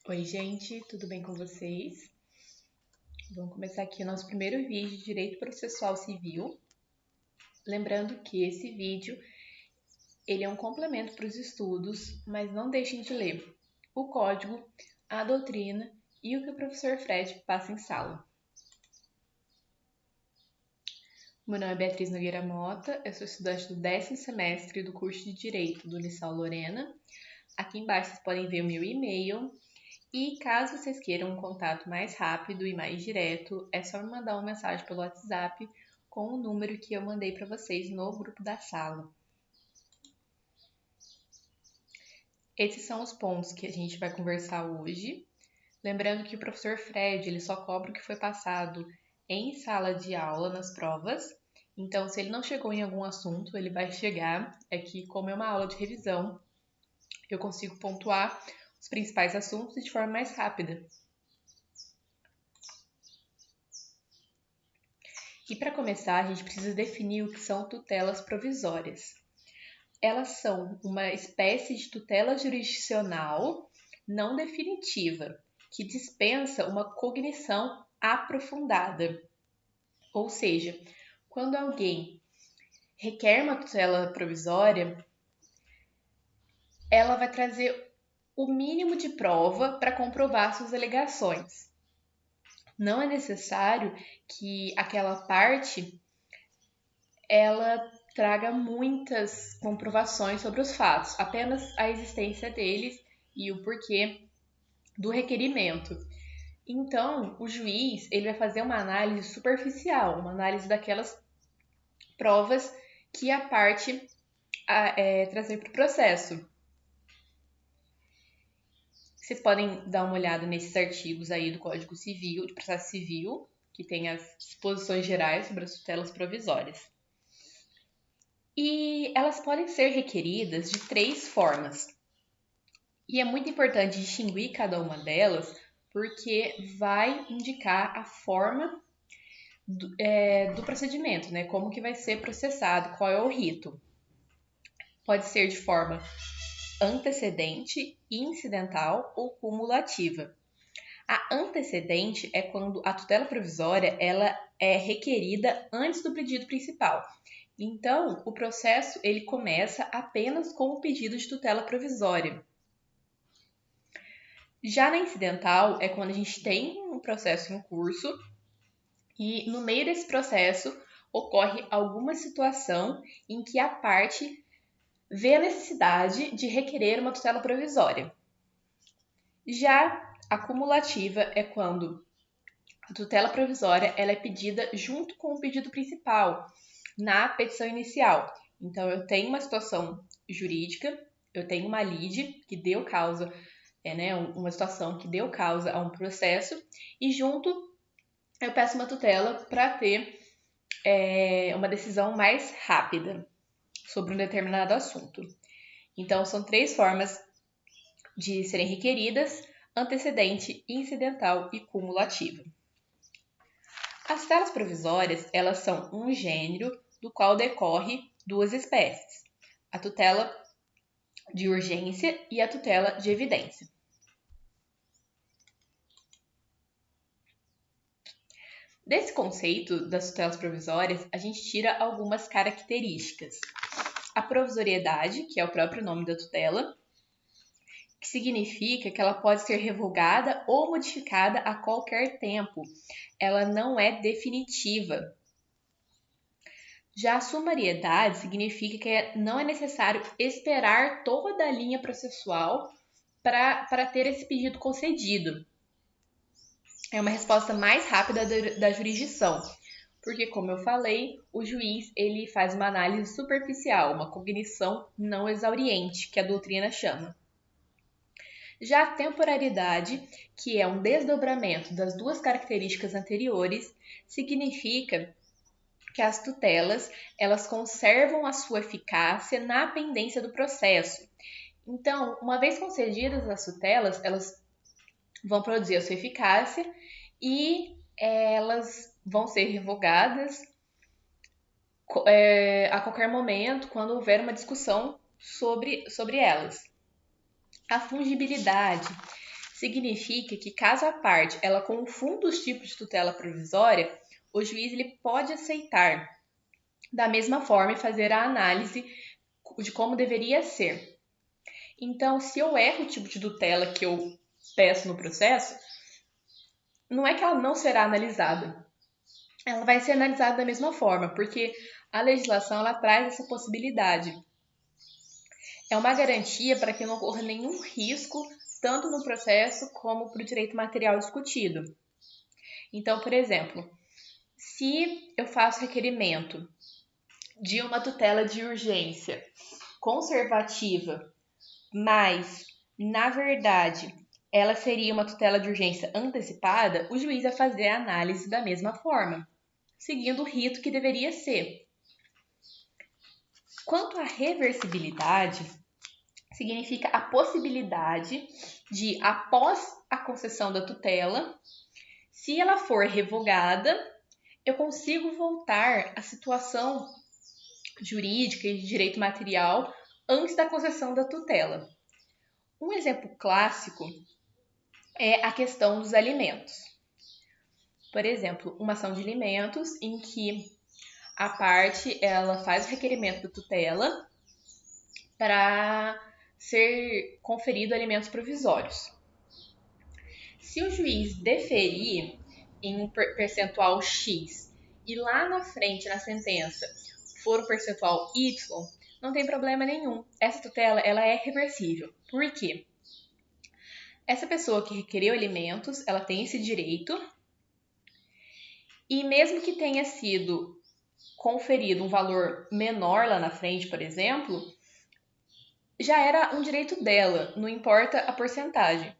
Oi, gente, tudo bem com vocês? Vamos começar aqui o nosso primeiro vídeo de Direito Processual Civil. Lembrando que esse vídeo ele é um complemento para os estudos, mas não deixem de ler o código, a doutrina e o que o professor Fred passa em sala. Meu nome é Beatriz Nogueira Mota, eu sou estudante do 10º semestre do curso de Direito do Unisal Lorena. Aqui embaixo vocês podem ver o meu e-mail. E caso vocês queiram um contato mais rápido e mais direto, é só me mandar uma mensagem pelo WhatsApp com o número que eu mandei para vocês no grupo da sala. Esses são os pontos que a gente vai conversar hoje. Lembrando que o professor Fred ele só cobra o que foi passado em sala de aula nas provas. Então, se ele não chegou em algum assunto, ele vai chegar. É que, como é uma aula de revisão, eu consigo pontuar os principais assuntos de forma mais rápida. E para começar, a gente precisa definir o que são tutelas provisórias. Elas são uma espécie de tutela jurisdicional não definitiva, que dispensa uma cognição aprofundada. Ou seja, quando alguém requer uma tutela provisória, ela vai trazer o mínimo de prova para comprovar suas alegações. Não é necessário que aquela parte ela traga muitas comprovações sobre os fatos, apenas a existência deles e o porquê do requerimento. Então, o juiz ele vai fazer uma análise superficial, uma análise daquelas provas que a parte trazer para o processo. Vocês podem dar uma olhada nesses artigos aí do Código Civil, de Processo Civil, que tem as disposições gerais sobre as tutelas provisórias. E elas podem ser requeridas de 3 formas. E é muito importante distinguir cada uma delas, porque vai indicar a forma do procedimento, né? Como que vai ser processado, qual é o rito. Pode ser de forma antecedente, incidental ou cumulativa. A antecedente é quando a tutela provisória ela é requerida antes do pedido principal. Então, o processo ele começa apenas com o pedido de tutela provisória. Já na incidental é quando a gente tem um processo em curso e no meio desse processo ocorre alguma situação em que a parte vê a necessidade de requerer uma tutela provisória. Já a cumulativa é quando a tutela provisória ela é pedida junto com o pedido principal, na petição inicial. Então, eu tenho uma situação jurídica, eu tenho uma lide que deu causa, uma situação que deu causa a um processo, e junto eu peço uma tutela para ter uma decisão mais rápida sobre um determinado assunto. Então, são 3 formas de serem requeridas: antecedente, incidental e cumulativa. As tutelas provisórias, elas são um gênero do qual decorre 2 espécies: a tutela de urgência e a tutela de evidência. Desse conceito das tutelas provisórias, a gente tira algumas características. A provisoriedade, que é o próprio nome da tutela, que significa que ela pode ser revogada ou modificada a qualquer tempo. Ela não é definitiva. Já a sumariedade significa que não é necessário esperar toda a linha processual para ter esse pedido concedido. É uma resposta mais rápida da jurisdição, porque, como eu falei, o juiz ele faz uma análise superficial, uma cognição não exauriente, que a doutrina chama. Já a temporalidade, que é um desdobramento das 2 características anteriores, significa que as tutelas elas conservam a sua eficácia na pendência do processo. Então, uma vez concedidas as tutelas, elas vão produzir a sua eficácia e elas vão ser revogadas a qualquer momento, quando houver uma discussão sobre elas. A fungibilidade significa que caso a parte ela confunda os tipos de tutela provisória, o juiz ele pode aceitar da mesma forma e fazer a análise de como deveria ser. Então, se eu erro o tipo de tutela que eu peço no processo, não é que ela não será analisada. Ela vai ser analisada da mesma forma, porque a legislação ela traz essa possibilidade. É uma garantia para que não ocorra nenhum risco, tanto no processo como para o direito material discutido. Então, por exemplo, se eu faço requerimento de uma tutela de urgência conservativa, mas, na verdade, ela seria uma tutela de urgência antecipada, o juiz vai fazer a análise da mesma forma, seguindo o rito que deveria ser. Quanto à reversibilidade, significa a possibilidade de, após a concessão da tutela, se ela for revogada, eu consigo voltar à situação jurídica e de direito material antes da concessão da tutela. Um exemplo clássico é a questão dos alimentos. Por exemplo, uma ação de alimentos em que a parte ela faz o requerimento da tutela para ser conferido alimentos provisórios. Se o juiz deferir em um percentual X e lá na frente, na sentença, for o percentual Y, não tem problema nenhum. Essa tutela ela é reversível. Por quê? Essa pessoa que requeriu alimentos, ela tem esse direito e mesmo que tenha sido conferido um valor menor lá na frente, por exemplo, já era um direito dela, não importa a porcentagem.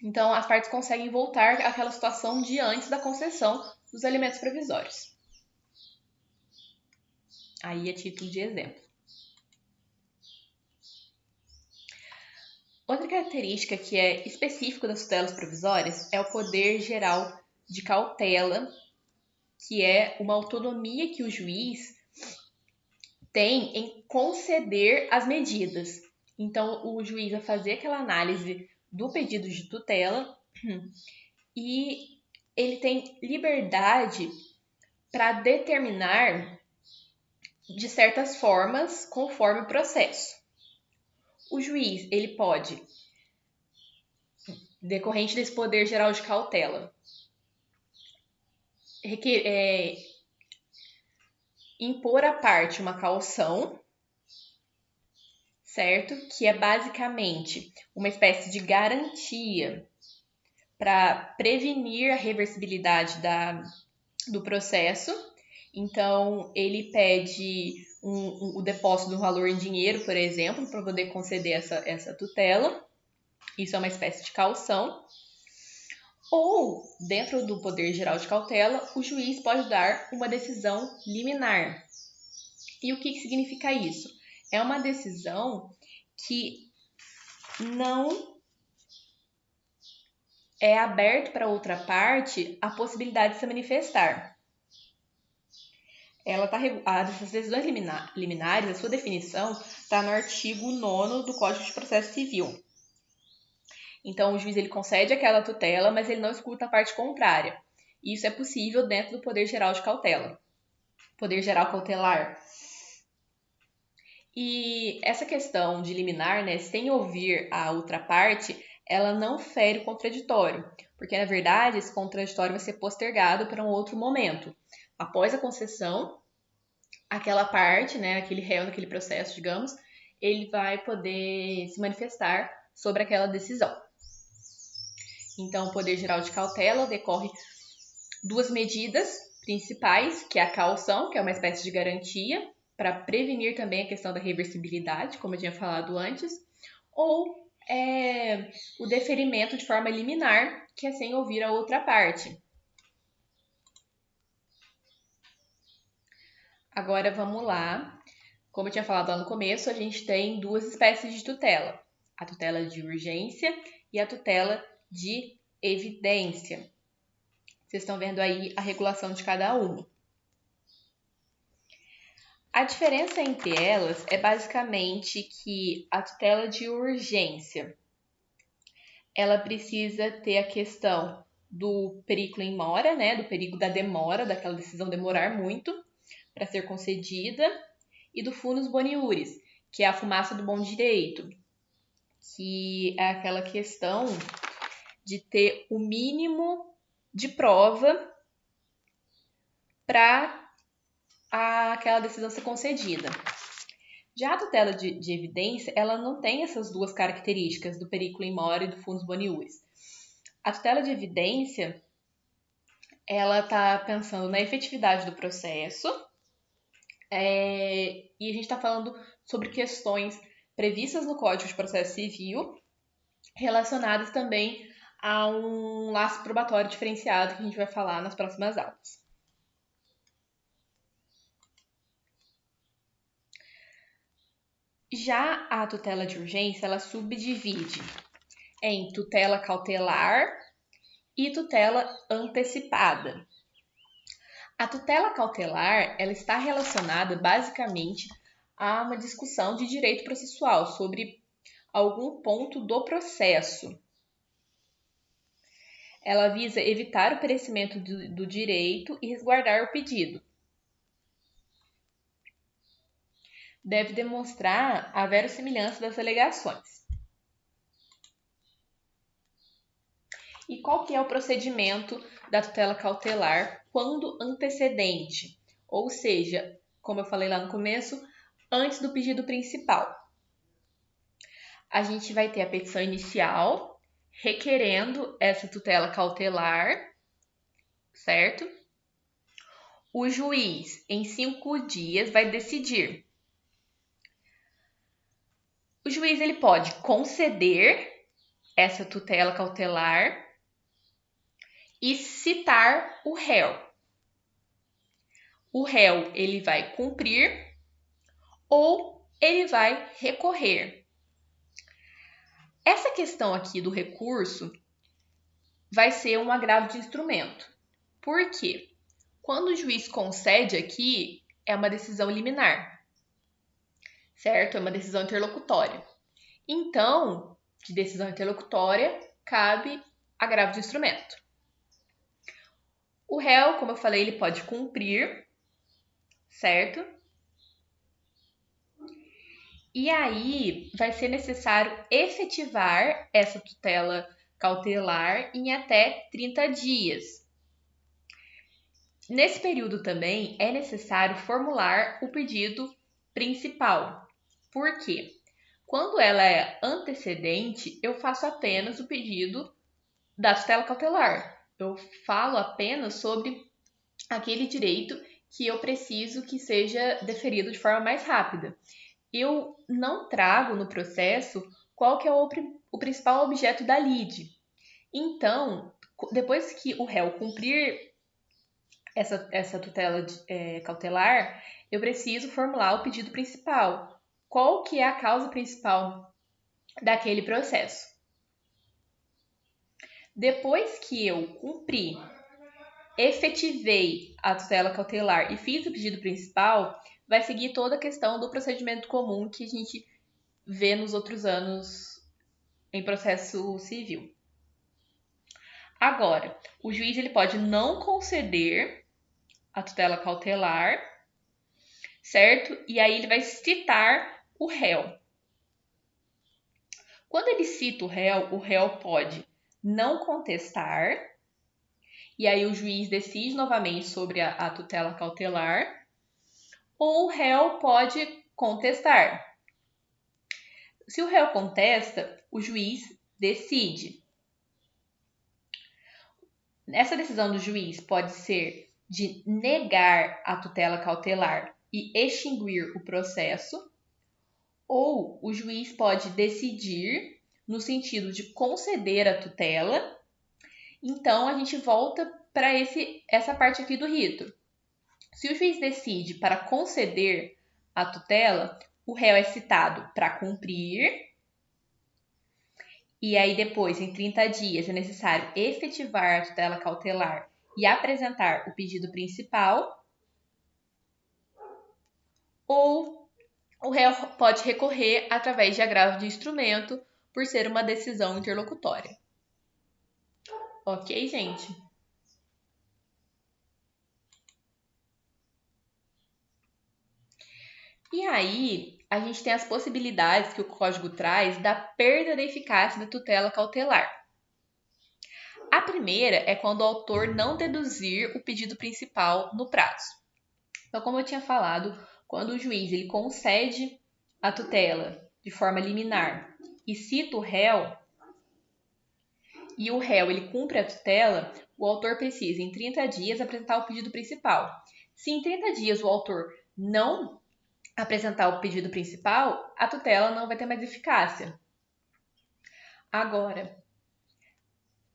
Então, as partes conseguem voltar àquela situação de antes da concessão dos alimentos provisórios. Aí, a título de exemplo. Outra característica que é específica das tutelas provisórias é o poder geral de cautela, que é uma autonomia que o juiz tem em conceder as medidas. Então, o juiz vai fazer aquela análise do pedido de tutela e ele tem liberdade para determinar de certas formas conforme o processo. O juiz, ele pode, decorrente desse poder geral de cautela, impor à parte uma caução, certo? Que é basicamente uma espécie de garantia para prevenir a reversibilidade do processo. Então, ele pede o depósito do valor em dinheiro, por exemplo, para poder conceder essa tutela. Isso é uma espécie de caução. Ou, dentro do poder geral de cautela, o juiz pode dar uma decisão liminar. E o que significa isso? É uma decisão que não é aberto para outra parte a possibilidade de se manifestar. Essas decisões liminares, a sua definição está no artigo 9º do Código de Processo Civil. Então, o juiz ele concede aquela tutela, mas ele não escuta a parte contrária. Isso é possível dentro do poder geral de cautela. Poder geral cautelar. E essa questão de liminar, né, sem ouvir a outra parte, ela não fere o contraditório, porque na verdade esse contraditório vai ser postergado para um outro momento. Após a concessão, aquela parte, né, aquele réu naquele processo, digamos, ele vai poder se manifestar sobre aquela decisão. Então, o poder geral de cautela decorre duas medidas principais, que é a caução, que é uma espécie de garantia, para prevenir também a questão da reversibilidade, como eu tinha falado antes, ou o deferimento de forma liminar, que é sem ouvir a outra parte. Agora vamos lá. Como eu tinha falado lá no começo, a gente tem duas espécies de tutela. A tutela de urgência e a tutela de evidência. Vocês estão vendo aí a regulação de cada uma. A diferença entre elas é basicamente que a tutela de urgência, ela precisa ter a questão do periculum in mora, né, do perigo da demora, daquela decisão demorar muito para ser concedida, e do funus boniuris, que é a fumaça do bom direito, que é aquela questão de ter o mínimo de prova para aquela decisão ser concedida. Já a tutela de evidência, ela não tem essas duas características do periculum in mora e do funus boniuris. A tutela de evidência, ela está pensando na efetividade do processo, e a gente está falando sobre questões previstas no Código de Processo Civil, relacionadas também a um laço probatório diferenciado que a gente vai falar nas próximas aulas. Já a tutela de urgência, ela subdivide em tutela cautelar e tutela antecipada. A tutela cautelar, ela está relacionada basicamente a uma discussão de direito processual sobre algum ponto do processo. Ela visa evitar o perecimento do direito e resguardar o pedido. Deve demonstrar a verossimilhança das alegações. E qual que é o procedimento da tutela cautelar quando antecedente? Ou seja, como eu falei lá no começo, antes do pedido principal. A gente vai ter a petição inicial requerendo essa tutela cautelar, certo? O juiz, em 5 dias, vai decidir. O juiz ele pode conceder essa tutela cautelar e citar o réu. O réu ele vai cumprir ou ele vai recorrer. Essa questão aqui do recurso vai ser um agravo de instrumento. Por quê? Quando o juiz concede aqui, é uma decisão liminar, certo? É uma decisão interlocutória. Então, de decisão interlocutória, cabe agravo de instrumento. O réu, como eu falei, ele pode cumprir, certo? E aí, vai ser necessário efetivar essa tutela cautelar em até 30 dias. Nesse período também é necessário formular o pedido principal. Por quê? Quando ela é antecedente, eu faço apenas o pedido da tutela cautelar. Eu falo apenas sobre aquele direito que eu preciso que seja deferido de forma mais rápida. Eu não trago no processo qual que é o principal objeto da lide. Então, depois que o réu cumprir essa tutela cautelar, eu preciso formular o pedido principal. Qual que é a causa principal daquele processo? Depois que eu cumpri, efetivei a tutela cautelar e fiz o pedido principal, vai seguir toda a questão do procedimento comum que a gente vê nos outros anos em processo civil. Agora, o juiz ele pode não conceder a tutela cautelar, certo? E aí ele vai citar o réu. Quando ele cita o réu pode não contestar, e aí o juiz decide novamente sobre a tutela cautelar, ou o réu pode contestar. Se o réu contesta, o juiz decide. Essa decisão do juiz pode ser de negar a tutela cautelar e extinguir o processo, ou o juiz pode decidir no sentido de conceder a tutela. Então, a gente volta para essa parte aqui do rito. Se o juiz decide para conceder a tutela, o réu é citado para cumprir. E aí, depois, em 30 dias, é necessário efetivar a tutela cautelar e apresentar o pedido principal. Ou o réu pode recorrer através de agravo de instrumento, por ser uma decisão interlocutória. Ok, gente? E aí, a gente tem as possibilidades que o código traz da perda da eficácia da tutela cautelar. A primeira é quando o autor não deduzir o pedido principal no prazo. Então, como eu tinha falado, quando o juiz ele concede a tutela de forma liminar e cita o réu, e o réu ele cumpre a tutela, o autor precisa, em 30 dias, apresentar o pedido principal. Se em 30 dias o autor não apresentar o pedido principal, a tutela não vai ter mais eficácia. Agora,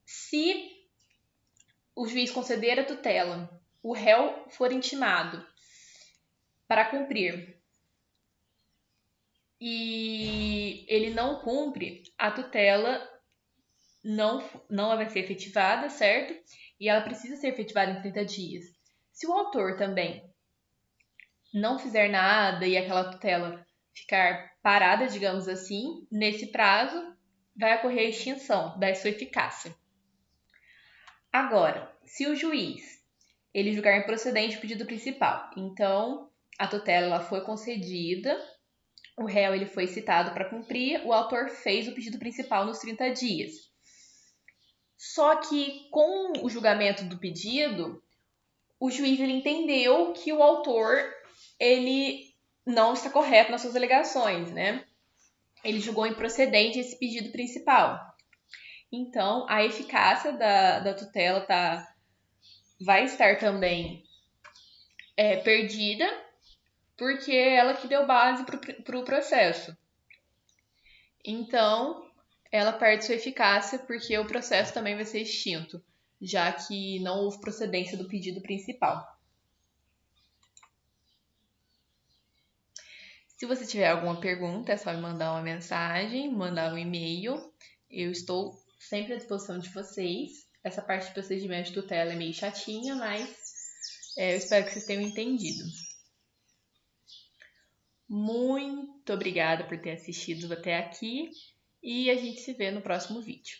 se o juiz conceder a tutela, o réu for intimado para cumprir e ele não cumpre, a tutela não vai ser efetivada, certo? E ela precisa ser efetivada em 30 dias. Se o autor também não fizer nada e aquela tutela ficar parada, digamos assim, nesse prazo, vai ocorrer a extinção da sua eficácia. Agora, se o juiz ele julgar improcedente o pedido principal, então a tutela ela foi concedida, o réu ele foi citado para cumprir, o autor fez o pedido principal nos 30 dias. Só que com o julgamento do pedido, o juiz ele entendeu que o autor ele não está correto nas suas alegações, né? Ele julgou improcedente esse pedido principal. Então, a eficácia da tutela vai estar também perdida, porque é ela que deu base para o processo. Então, ela perde sua eficácia porque o processo também vai ser extinto, já que não houve procedência do pedido principal. Se você tiver alguma pergunta, é só me mandar uma mensagem, mandar um e-mail. Eu estou sempre à disposição de vocês. Essa parte de procedimento de tutela é meio chatinha, mas eu espero que vocês tenham entendido. Muito obrigada por ter assistido até aqui e a gente se vê no próximo vídeo.